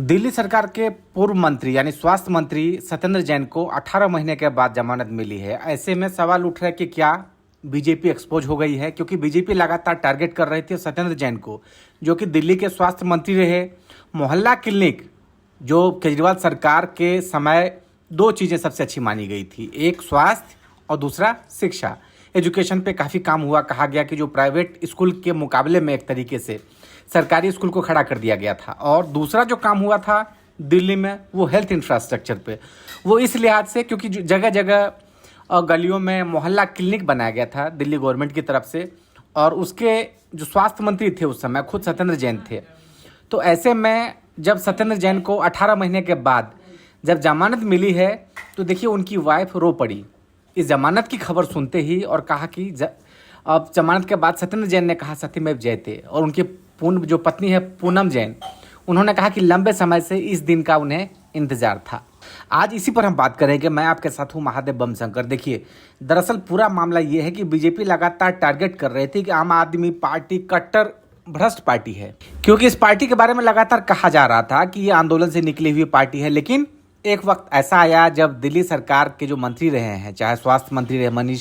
दिल्ली सरकार के पूर्व मंत्री यानी स्वास्थ्य मंत्री सत्येंद्र जैन को 18 महीने के बाद जमानत मिली है। ऐसे में सवाल उठ रहा है कि क्या बीजेपी एक्सपोज हो गई है, क्योंकि बीजेपी लगातार टारगेट कर रही थी सत्येंद्र जैन को, जो कि दिल्ली के स्वास्थ्य मंत्री रहे। मोहल्ला क्लिनिक जो केजरीवाल सरकार के समय दो चीज़ें सबसे अच्छी मानी गई थी, एक स्वास्थ्य और दूसरा शिक्षा। एजुकेशन पे काफ़ी काम हुआ, कहा गया कि जो प्राइवेट स्कूल के मुकाबले में एक तरीके से सरकारी स्कूल को खड़ा कर दिया गया था। और दूसरा जो काम हुआ था दिल्ली में वो हेल्थ इंफ्रास्ट्रक्चर पे, वो इस लिहाज से क्योंकि जगह जगह गलियों में मोहल्ला क्लिनिक बनाया गया था दिल्ली गवर्नमेंट की तरफ से, और उसके जो स्वास्थ्य मंत्री थे उस समय खुद सत्येंद्र जैन थे। तो ऐसे में जब सत्येंद्र जैन को 18 महीने के बाद जब जमानत मिली है तो देखिए उनकी वाइफ रो पड़ी इस जमानत की खबर सुनते ही, और कहा कि अब जमानत के बाद सत्येंद्र जैन ने कहा सत्यमेव जयते, और उनकी जो पत्नी है पूनम जैन, उन्होंने कहा कि लंबे समय से इस दिन का उन्हें इंतजार था। आज इसी पर हम बात करेंगे। मैं आपके साथ हूँ महादेव बम शंकर। देखिए, दरअसल पूरा मामला ये है कि बीजेपी लगातार टारगेट कर रही थी कि आम आदमी पार्टी कट्टर भ्रष्ट पार्टी है, क्योंकि इस पार्टी के बारे में लगातार कहा जा रहा था कि ये आंदोलन से निकली हुई पार्टी है। लेकिन एक वक्त ऐसा आया जब दिल्ली सरकार के जो मंत्री रहे हैं, चाहे स्वास्थ्य मंत्री रहे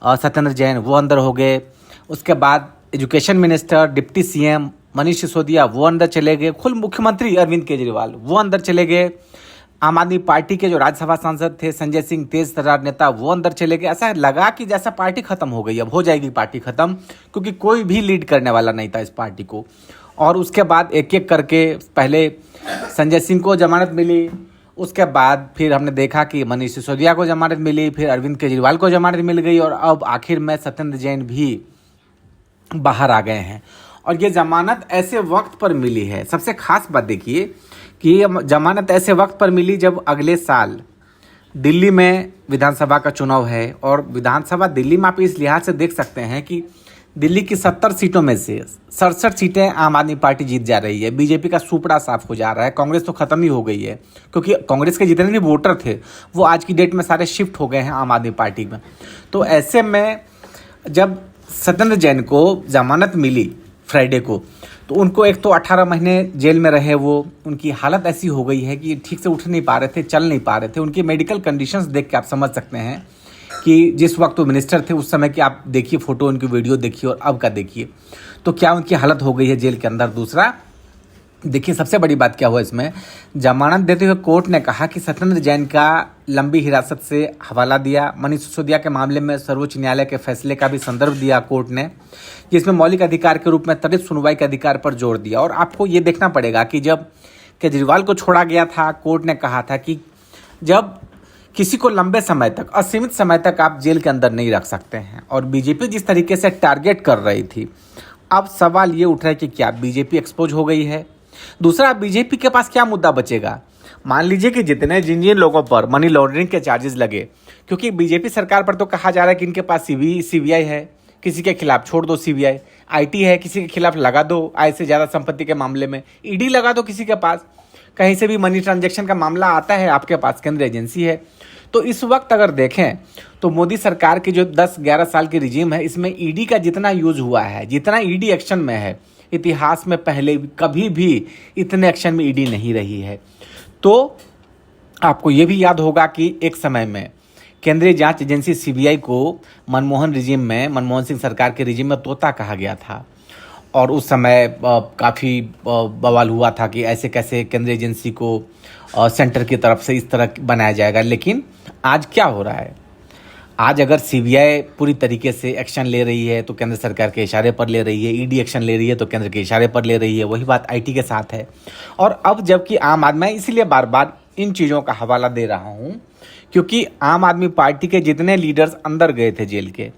सत्येंद्र जैन, वो अंदर हो गए। उसके बाद education minister deputy CM Manish Sisodia वो अंदर चले गए। खुद मुख्यमंत्री अरविंद केजरीवाल वो अंदर चले गए। आम आदमी पार्टी के जो राज्यसभा सांसद थे संजय सिंह, तेज तर्रार नेता, वो अंदर चले गए। ऐसा लगा कि जैसा पार्टी खत्म हो गई, अब हो जाएगी पार्टी खत्म, क्योंकि कोई भी लीड करने वाला नहीं था इस पार्टी को। और उसके बाद एक एक करके पहले संजय सिंह को जमानत मिली, उसके बाद फिर हमने देखा कि मनीष सिसोदिया को जमानत मिली, फिर अरविंद केजरीवाल को जमानत मिल गई, और अब आखिर में सत्येंद्र जैन भी बाहर आ गए हैं। और ये जमानत ऐसे वक्त पर मिली है। सबसे खास बात देखिए कि ये जमानत ऐसे वक्त पर मिली जब अगले साल दिल्ली में विधानसभा का चुनाव है। और विधानसभा दिल्ली में आप इस लिहाज से देख सकते हैं कि दिल्ली की 70 सीटों में से 67 सीटें आम आदमी पार्टी जीत जा रही है। बीजेपी का सुपड़ा साफ हो जा रहा है। कांग्रेस तो खत्म ही हो गई है, क्योंकि कांग्रेस के जितने भी वोटर थे वो आज की डेट में सारे शिफ्ट हो गए हैं आम आदमी पार्टी में। तो ऐसे में जब सत्येंद्र जैन को जमानत मिली फ्राइडे को, तो उनको एक तो 18 महीने जेल में रहे वो, उनकी हालत ऐसी हो गई है कि ठीक से उठ नहीं पा रहे थे, चल नहीं पा रहे थे। उनकी मेडिकल कंडीशंस देख के आप समझ सकते हैं कि जिस वक्त वो मिनिस्टर थे उस समय की आप देखिए फोटो, उनकी वीडियो देखिए और अब का देखिए, तो क्या उनकी हालत हो गई है जेल के अंदर। दूसरा देखिए, सबसे बड़ी बात क्या हुआ इसमें, जमानत देते हुए कोर्ट ने कहा कि सत्येंद्र जैन का लंबी हिरासत से हवाला दिया। मनीष सिसोदिया के मामले में सर्वोच्च न्यायालय के फैसले का भी संदर्भ दिया कोर्ट ने, जिसमें मौलिक अधिकार के रूप में त्वरित सुनवाई के अधिकार पर जोर दिया। और आपको ये देखना पड़ेगा कि जब केजरीवाल को छोड़ा गया था, कोर्ट ने कहा था कि जब किसी को लंबे समय तक, असीमित समय तक आप जेल के अंदर नहीं रख सकते हैं। और बीजेपी जिस तरीके से टारगेट कर रही थी, अब सवाल ये उठ रहा है कि क्या बीजेपी एक्सपोज हो गई है। दूसरा, बीजेपी के पास क्या मुद्दा बचेगा। मान लीजिए कि जितने जिन लोगों पर मनी लॉन्ड्रिंग के चार्जेस लगे, क्योंकि बीजेपी सरकार पर तो कहा जा रहा है कि इनके पास सीबीआई है, किसी के खिलाफ छोड़ दो सीबीआई, आईटी है, किसी के खिलाफ लगा दो आय से ज़्यादा संपत्ति के मामले में, ईडी लगा दो किसी के पास, कहीं से भी मनी ट्रांजैक्शन का मामला आता है आपके पास, केंद्रीय एजेंसी है। तो इस वक्त अगर देखें तो मोदी सरकार की जो 10-11 साल की रिजीम है, इसमें ईडी का जितना यूज हुआ है, जितना ईडी एक्शन में है, इतिहास में पहले कभी भी इतने एक्शन में ईडी नहीं रही है। तो आपको ये भी याद होगा कि एक समय में केंद्रीय जांच एजेंसी सीबीआई को मनमोहन सिंह सरकार के रिजीम में तोता कहा गया था। और उस समय काफ़ी बवाल हुआ था कि ऐसे कैसे केंद्रीय एजेंसी को सेंटर की तरफ से इस तरह बनाया जाएगा। लेकिन आज क्या हो रहा है, आज अगर सीबीआई पूरी तरीके से एक्शन ले रही है तो केंद्र सरकार के इशारे पर ले रही है, ईडी एक्शन ले रही है तो केंद्र के इशारे पर ले रही है। वही बात आईटी के साथ है। और अब जबकि आम आदमी, मैं इसीलिए बार बार इन चीज़ों का हवाला दे रहा हूँ, क्योंकि आम आदमी पार्टी के जितने लीडर्स अंदर गए थे जेल के,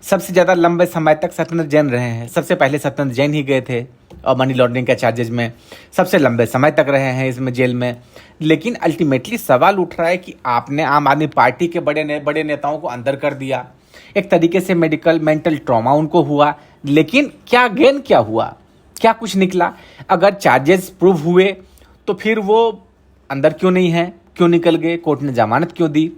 सबसे ज़्यादा लंबे समय तक सत्येंद्र जैन रहे हैं। सबसे पहले सत्येंद्र जैन ही गए थे और मनी लॉन्ड्रिंग के चार्जेज में सबसे लंबे समय तक रहे हैं इसमें जेल में। लेकिन अल्टीमेटली सवाल उठ रहा है कि आपने आम आदमी पार्टी के बड़े नेताओं को अंदर कर दिया, एक तरीके से मेंटल ट्रॉमा उनको हुआ, लेकिन क्या गेन क्या हुआ, क्या कुछ निकला। अगर चार्जेस प्रूव हुए तो फिर वो अंदर क्यों नहीं है, क्यों निकल गए, कोर्ट ने जमानत क्यों दी।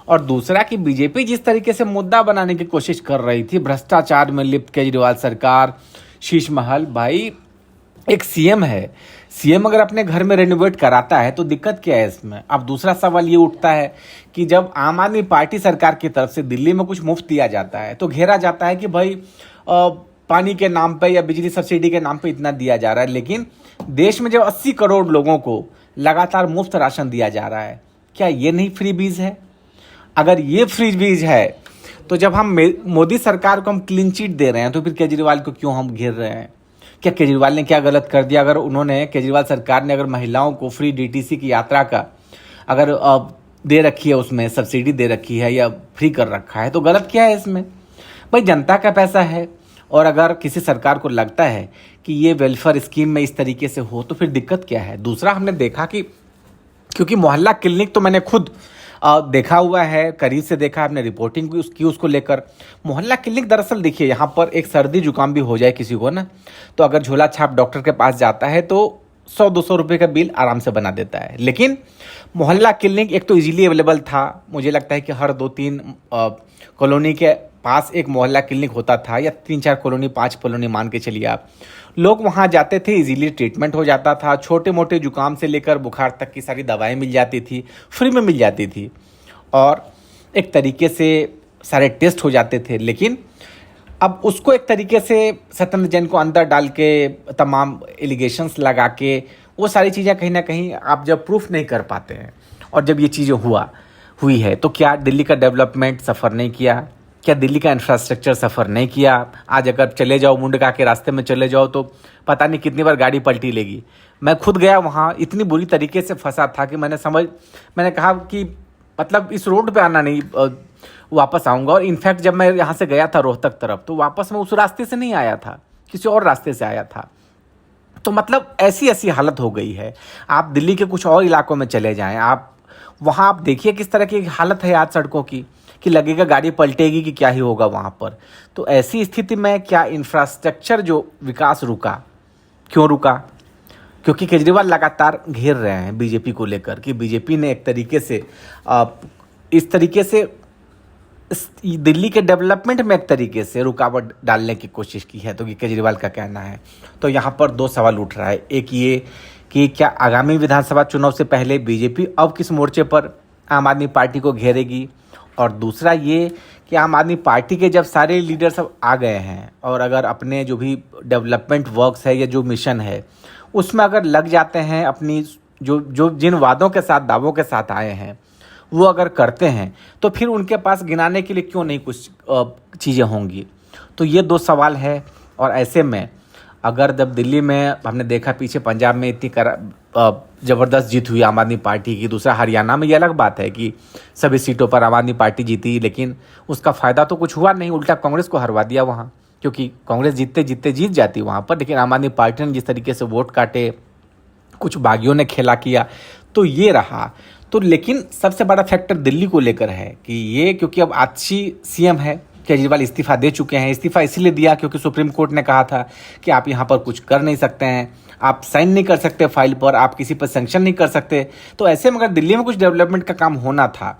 और दूसरा कि बीजेपी जिस तरीके से मुद्दा बनाने की कोशिश कर रही थी, भ्रष्टाचार में लिप्त केजरीवाल सरकार, शीश महल, भाई एक सीएम है, सीएम अगर अपने घर में रेनोवेट कराता है तो दिक्कत क्या है इसमें। अब दूसरा सवाल ये उठता है कि जब आम आदमी पार्टी सरकार की तरफ से दिल्ली में कुछ मुफ्त दिया जाता है तो घेरा जाता है कि भाई पानी के नाम पे या बिजली सब्सिडी के नाम पे इतना दिया जा रहा है, लेकिन देश में जब 80 करोड़ लोगों को लगातार मुफ्त राशन दिया जा रहा है, क्या ये नहीं फ्री बीज है? अगर ये फ्री बीज है तो जब हम मोदी सरकार को हम क्लीन चिट दे रहे हैं तो फिर केजरीवाल को क्यों हम घेर रहे हैं? क्या केजरीवाल ने क्या गलत कर दिया? अगर उन्होंने, केजरीवाल सरकार ने अगर महिलाओं को फ्री डीटीसी की यात्रा का अगर दे रखी है, उसमें सब्सिडी दे रखी है या फ्री कर रखा है, तो गलत क्या है इसमें? भाई जनता का पैसा है, और अगर किसी सरकार को लगता है कि ये वेलफेयर स्कीम में इस तरीके से हो तो फिर दिक्कत क्या है? दूसरा, हमने देखा कि क्योंकि मोहल्ला क्लिनिक तो मैंने खुद देखा हुआ है, करीब से देखा, आपने रिपोर्टिंग की उसको लेकर। मोहल्ला क्लिनिक दरअसल देखिए, यहाँ पर एक सर्दी जुकाम भी हो जाए किसी को ना, तो अगर झोला छाप डॉक्टर के पास जाता है तो 100-200 रुपये का बिल आराम से बना देता है। लेकिन मोहल्ला क्लिनिक एक तो इजीली अवेलेबल था, मुझे लगता है कि हर 2-3 कॉलोनी के पास एक मोहल्ला क्लिनिक होता था, या 3-4 कॉलोनी, 5 कॉलोनी मान के चलिए आप। लोग वहाँ जाते थे, इजीली ट्रीटमेंट हो जाता था, छोटे मोटे जुकाम से लेकर बुखार तक की सारी दवाएं मिल जाती थी, फ्री में मिल जाती थी, और एक तरीके से सारे टेस्ट हो जाते थे। लेकिन अब उसको एक तरीके से सत्येंद्र जैन को अंदर डाल के तमाम एलिगेशंस लगा के वो सारी चीज़ें कहीं ना कहीं आप जब प्रूफ नहीं कर पाते हैं, और जब ये चीज़ें हुई है तो क्या दिल्ली का डेवलपमेंट सफ़र नहीं किया? क्या दिल्ली का इंफ्रास्ट्रक्चर सफ़र नहीं किया? आज अगर चले जाओ, मुंडका के रास्ते में चले जाओ तो पता नहीं कितनी बार गाड़ी पलटी लेगी। मैं खुद गया वहाँ, इतनी बुरी तरीके से फंसा था कि मैंने कहा कि मतलब इस रोड पे आना नहीं, वापस आऊँगा। और इनफैक्ट जब मैं यहाँ से गया था रोहतक तरफ, तो वापस मैं उस रास्ते से नहीं आया था, किसी और रास्ते से आया था। तो मतलब ऐसी हालत हो गई है। आप दिल्ली के कुछ और इलाकों में चले जाएं, आप वहाँ आप देखिए किस तरह की हालत है आज सड़कों की, कि लगेगा गाड़ी पलटेगी कि क्या ही होगा वहाँ पर। तो ऐसी स्थिति में क्या इंफ्रास्ट्रक्चर जो विकास रुका? क्यों रुका? क्योंकि केजरीवाल लगातार घेर रहे हैं बीजेपी को लेकर कि बीजेपी ने एक तरीके से इस तरीके से दिल्ली के डेवलपमेंट में एक तरीके से रुकावट डालने की कोशिश की है। तो ये केजरीवाल का कहना है। तो यहाँ पर 2 सवाल उठ रहा है। एक ये कि क्या आगामी विधानसभा चुनाव से पहले बीजेपी अब किस मोर्चे पर आम आदमी पार्टी को घेरेगी, और दूसरा ये कि आम आदमी पार्टी के जब सारे लीडर सब आ गए हैं और अगर अपने जो भी डेवलपमेंट वर्क्स है या जो मिशन है उसमें अगर लग जाते हैं, अपनी जो जिन वादों के साथ, दावों के साथ आए हैं वो अगर करते हैं, तो फिर उनके पास गिनाने के लिए क्यों नहीं कुछ चीज़ें होंगी? तो ये 2 सवाल है। और ऐसे में अगर जब दिल्ली में हमने देखा, पीछे पंजाब में इतनी ज़बरदस्त जीत हुई आम आदमी पार्टी की, दूसरा हरियाणा में ये अलग बात है कि सभी सीटों पर आम आदमी पार्टी जीती, लेकिन उसका फ़ायदा तो कुछ हुआ नहीं, उल्टा कांग्रेस को हरवा दिया वहाँ, क्योंकि कांग्रेस जीत जाती वहाँ पर। लेकिन आम आदमी पार्टी ने जिस तरीके से वोट काटे, कुछ बागियों ने खेला किया, तो ये रहा। तो लेकिन सबसे बड़ा फैक्टर दिल्ली को लेकर है कि ये, क्योंकि अब अच्छी सीएम है, केजरीवाल इस्तीफा दे चुके हैं। इस्तीफा इसीलिए दिया क्योंकि सुप्रीम कोर्ट ने कहा था कि आप यहाँ पर कुछ कर नहीं सकते हैं, आप साइन नहीं कर सकते फाइल पर, आप किसी पर सैंक्शन नहीं कर सकते। तो ऐसे में अगर दिल्ली में कुछ डेवलपमेंट का काम होना था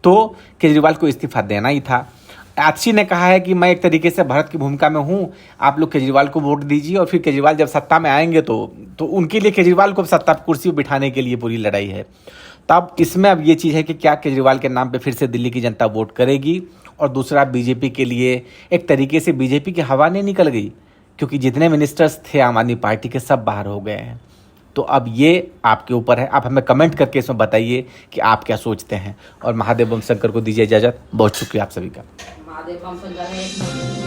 तो केजरीवाल को इस्तीफा देना ही था। आक्षी ने कहा है कि मैं एक तरीके से भारत की भूमिका में हूँ, आप लोग केजरीवाल को वोट दीजिए, और फिर केजरीवाल जब सत्ता में आएंगे तो उनके लिए, केजरीवाल को सत्ता कुर्सी पर बिठाने के लिए पूरी लड़ाई है। तब इसमें अब ये चीज़ है कि क्या केजरीवाल के नाम पे फिर से दिल्ली की जनता वोट करेगी, और दूसरा बीजेपी के लिए एक तरीके से बीजेपी की हवा नहीं निकल गई, क्योंकि जितने मिनिस्टर्स थे आम आदमी पार्टी के सब बाहर हो गए हैं। तो अब ये आपके ऊपर है, आप हमें कमेंट करके इसमें बताइए कि आप क्या सोचते हैं। और महादेव बम शंकर को दीजिए इजाज़त। बहुत शुक्रिया आप सभी का। महादेव बम शंकर